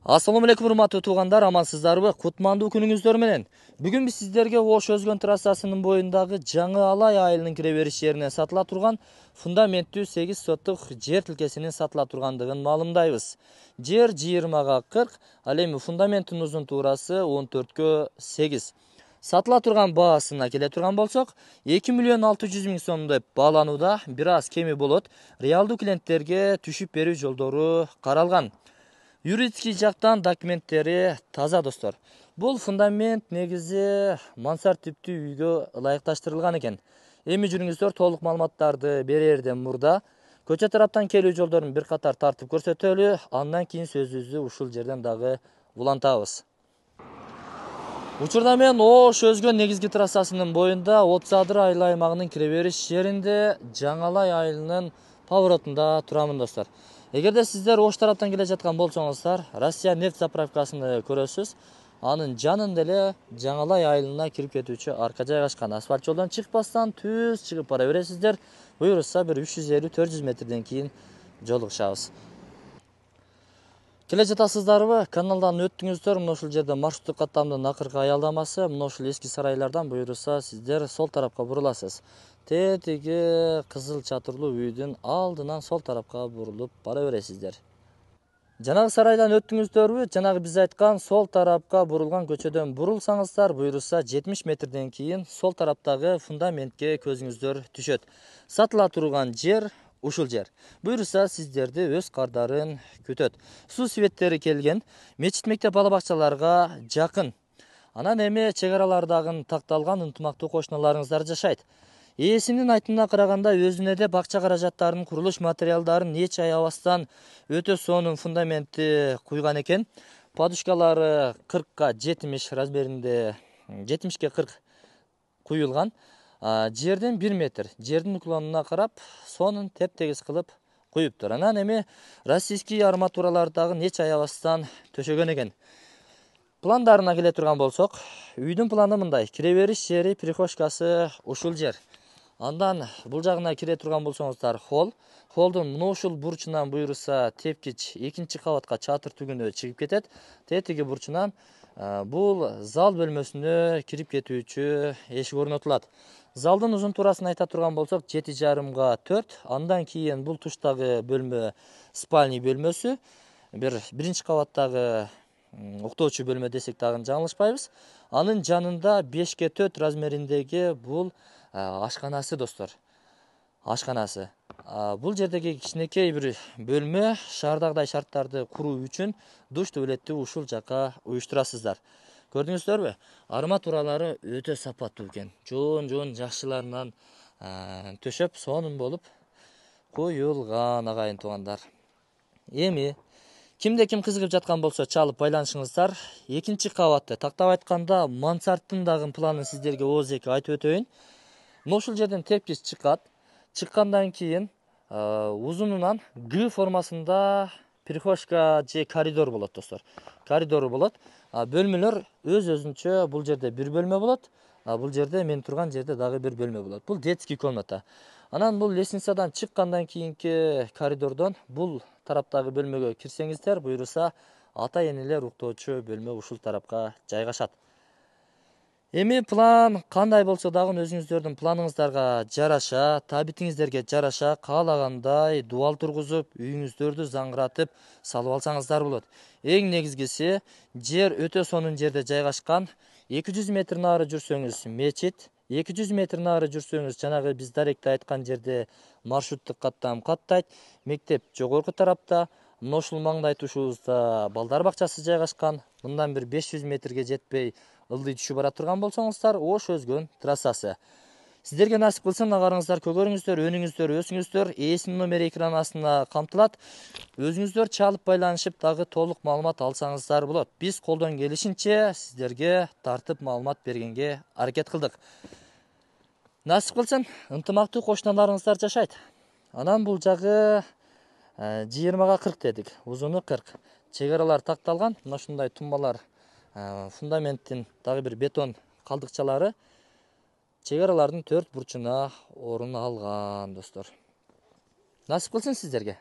Assalamu алейкум, урматтуу туугандар, амансыздарбы? Кутмандуу күнүңүздөр менен. Бүгүн биз сиздерге Ош Өзгөн трассасынын боюндагы Жаңы Алай айылынын кире бериш жеринен сатыла турган фундаменттүү 8 соттук жер тилкесинин сатыла тургандыгын маалымдайбыз. Жер 20-40, ал эми фундаменттин узунтуурасы 14-8. Сатыла турган баасына келе турган болсок, 2 миллион 600 миң сом деп бааланууда, бир аз кеми болот. Реалдуу клиенттерге түшүп берүү жолдору каралган. Юридический жактан документтери таза достор. Бул фундамент негизи мансард типтүү үйгө ылайыкташтырылган экен. Эми жүрүңүздөр, толук маалыматтарды берерден мурда көчө тараптан келүү жолдорун бир катар тартып көрсөтөлү, андан кийин сөзүбүздү ушул жерден дагы улантабыз. Учурда мен Ош Өзгөн негизги трассасынын боюнда От Садыр айыл аймагынын кире бериш жеринде Жаңы Алай айылынын поворотунда турамын достор. Эгерде сиздер Ош тараптан келе жаткан болсоңуздар, Россия нефть заправкасын көрөсүз. Анын жанында эле Жаңы Алай айылына кирип кетүүчү арка жайгашкан. Асфальт жолдон чыкпастан түз чыгып бара бересиздер. Буюрса бир 350-400 метрден кийин жолугушабыз. Келе жатасыздарбы? Каналдан өттүңүздөр. Мына ушул жерде маршруттук каттамдын акыркы аялдамасы. Мына ушул эски сарайлардан буюрса сиздер сол тарапка буруласыз. Тетиги кызыл чатырлуу үйдүн алдынан сол тарапка бурулуп бара бересиздер. Жанагы сарайдан өттүңүздөрбү? Жанагы биз айткан сол тарапка бурулган көчөдөн бурулсаңыздар, буюрса 70 метрден кийин сол тараптагы фундаментке көзүңүздөр түшөт. Сатыла турган жер ушул жер. Буюрса сиздерди өз кардарын күтөт. Суу светтери келген, мечит, мектеп, бала бакчаларга жакын. Анан эми чек аралардагы такталган ынтымактуу кошуналарыңыздар жашайт. Ээсинин айтымына караганда, өзүнө де бакча каражаттарын, курулуш материалдарын эч аябастан өтө сонун фундаментти куйган экен. Подушкалары 40-70 размеринде, 70-40 куюлган. Жерден 1 метр, жердин уклонуна карап, сонун теп-тегиз кылып куюптур. Анан эми российский арматуралардагы эч аябастан төшөгөн экен. Пландарына келе турган болсок, үйдүн планы мындай. Кире бериш жери, прихожкасы ушул жер. Андан бул жагына кире турган болсоңуздар, холл. Холлдун мына ушул бурчунан буюрса тепкич 2-чи кабатка чатыр түгүнө чыгып кетет. Тетиги бурчунан бул зал бөлмөсүнө кирип кетүүчү эшик орнотулат. Залдын узунтуурасын айта турган болсок, 7,5 × 4. Андан кийин бул туштагы бөлмө спальный бөлмөсү. Биринчи кабаттагы уктоочу бөлмө десек дагы жаңылышпайбыз. Анын жанында 5-4 размериндеги бул ашканасы достор. Ашканасы. Бул жердеги кичинекей бир бөлмө шаардагыдай шарттарды куруу үчүн душ туалетти ушул жака уюштурасыздар. Көрдүңүздөрбү? Арматуралары өтө сапаттуу экен. Жоон жакшыларынан төшөп, сонун болуп куюлган агайын туугандар. Эми кимде ким кызыгып жаткан болсо чалып байланышыңыздар. 2-чи кабатты, тактап айтканда, мансардтын дагы планын сиздерге оозеки айтып өтөйүн. Мына ушул жерден тепкич чыккат. Чыккандан кийин узунунан Г формасында прихожка же коридор болот достор. Коридору болот. Бөлмөлөр өз-өзүнчө бул жерде бир бөлмө болот. Бул жерде мен турган жерде дагы бир бөлмө болот. Бул детский комната. Анан бул лестницадан чыккандан кийинки коридордон бул тараптагы бөлмөгө кирсеңиздер, буюрса ата-энелер уктоочу бөлмө ушул тарапка жайгашат. Эми план кандай болсо дагы өзүңүздөрдүн планыңыздарга жараша, табитиңиздерге жараша каалагандай дубал тургузуп, үйүңүздөрдү заңгыратып салып алсаңыздар болот. Эң негизгиси, жер өтө сонун жерде жайгашкан. 200 метр нары жүрсөңүз мечит, 200 метр нары жүрсөңүз жанагы биз даректе айткан жерде маршруттук каттам каттайт. Мектеп жогорку тарапта. Мына ушул маңдай тушубузда балдар бакчасы жайгашкан. Мындан бир 500 метрге жетпей ылдый түшүп бара турган болсоңуздар, Ош Өзгөн трассасы. Сиздерге насип кылсын, агарыңыздар көгөрүңүздөр, өнүңүздөр, өсүңүздөр. Ээсинин номери экран астында камтылат. Өзүңүздөр чалып байланышып дагы толук маалымат алсаңыздар болот. Биз колдон келишинче сиздерге тартып маалымат бергенге аракет кылдык. Насип кылсын, ынтымактуу кошуналарыңыздар жашайт. Анан бул жагы 20-40 дедик, узуну 40. Чек аралар такталган. Мына ушундай тумбалар, фундаменттин дагы бир бетон калдыкчалары чек аралардын 4 бурчуна орун алган достор. Насип кылсын сиздерге.